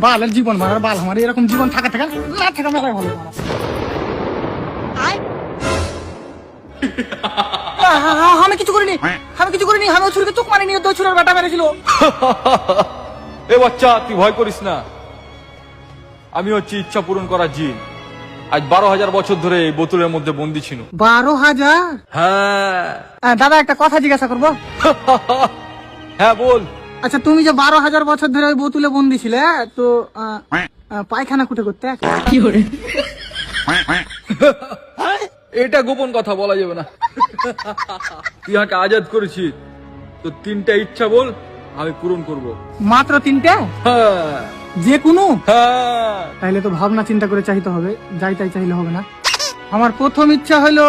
বালের জীবন মারার বাল, আমার এরকম জীবন থাকা থাকা না থাকা মেলায় ভালো। আমি কিছু করিনি, আমি কিছু করিনি, আমি ছুরিকে চোখ মারিনি, ওই ছুরির বাটা মেরেছিল। এ বাচ্চা, তুই ভয় করিস না। আমি হচ্ছি ইচ্ছা পূরণ করা জিন। আজ 12,000 বছর ধরে এই বোতলের মধ্যে বন্দি ছিল। 12,000? হ্যাঁ। দাদা একটা কথা জিজ্ঞাসা করবো? হ্যাঁ বল। আচ্ছা, তুমি যে 12,000 বছর ধরে ওই বোতলে বন্দি ছিলে, তো পায়খানা কুটে করতে কি করে? এটা গোপন কথা বলা যাবে না। তুই আমাকে আজাদ করেছিস, তো 3টা ইচ্ছা বল, আমি পূরণ করব। মাত্র 3টে? হ্যাঁ। যে কোনো? হ্যাঁ। তাইলে তো ভাবনা চিন্তা করে চাইতে হবে, যাই তাই চাইলে হবে না। আমার প্রথম ইচ্ছা হলো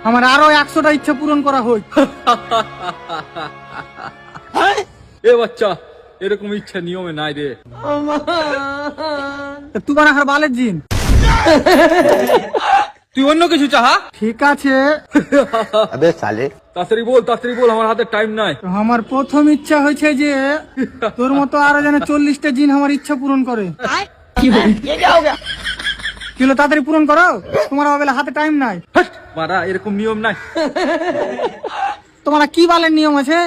আমার আরো 100টা ইচ্ছা পূরণ করা হোক। এ বাচ্চা, এরকম ইচ্ছা নিয়মে নাই রে। তোমার আর বালের জিন, তুই অন্য কিছু চাহা। ঠিক আছে। अबे साले তাড়াতাড়ি বল, আমার হাতে টাইম নাই। তো আমার প্রথম ইচ্ছা হয়েছে যে তোর মতো আরো যেন 40টা জিন আমার ইচ্ছা পূরণ করে। কি হলো, তাড়াতাড়ি পূরণ করো, তোমার বেলা হাতে টাইম নাই। মারা, এরকম নিয়ম নাই। তোমার কি বালের নিয়ম আছে?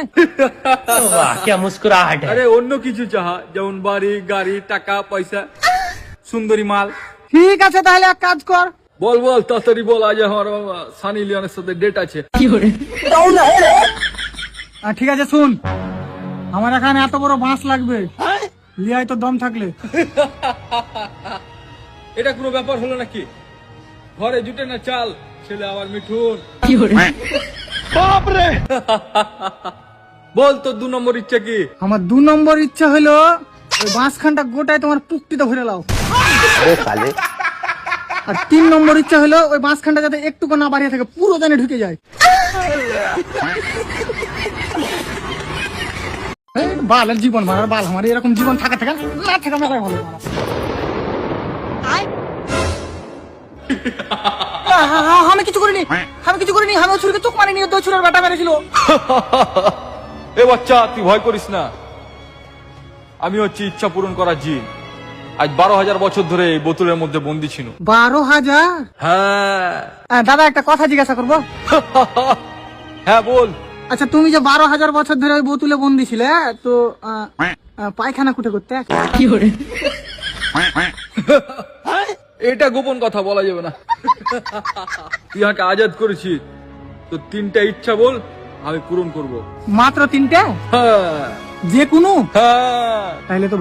वाह क्या मुस्कुराहट है। আরে অন্য কিছু চাহা, যেমন বাড়ি, গাড়ি, টাকা পয়সা, সুন্দরী মাল। ঠিক আছে, তাহলে এক কাজ কর। বল তাড়াতাড়ি বল, আজ আমার সানি লিওনের সাথে ডেট আছে। ঠিক আছে, শুন, আমার এখানে এত বড় বাঁশ লাগবে, লিয়াই তো দম থাকলে। এটা কোনো ব্যাপার হলো নাকি? ঘরে জুটে না চাল, ছেলে আবার মিঠুন। বাপরে। বল তোর 2 নম্বর ইচ্ছা কি? আমার 2 নম্বর ইচ্ছা হলো ওই বাঁশখানটা গোটায় তোমার পুক্তিতে ভরে লাও। अबे साले আর 3 নম্বর ইচ্ছা হলো ওই বাঁশখানটা যাতে একটুকু না বাড়িয়ে থাকে, পুরো জানে ঢুকে যায়। বালের জীবন মারার বাল, আমার এরকম জীবন থাকা থাকা না থাকা মেলায় ভালো। আমি কিছু করিনি, আমি কিছু করিনি, আমি ওই ছুরিকে চোখ মারিনি, ওই ছুরির বাটা মেরেছিল। এ বাচ্চা, তুই ভয় করিস না। আমি হচ্ছি ইচ্ছা পূরণ করা জিন। আজ 12,000 বছর ধরে এই বোতলের মধ্যে বন্দি ছিল। 12,000? হ্যাঁ। দাদা একটা কথা জিজ্ঞাসা করবো? হ্যাঁ বল। আচ্ছা, তুমি যে 12,000 বছর ধরে ওই বোতলে বন্দি ছিলে, তো পায়খানা কুটে করতে কি করে? এটা গোপন কথা বলা যাবে না। তুই আমাকে আজাদ করেছিস, তো 3টা ইচ্ছা বল, আমি পূরণ করব। মাত্র 3টে? হ্যাঁ। যে কোনো? হ্যাঁ। তাইলে তো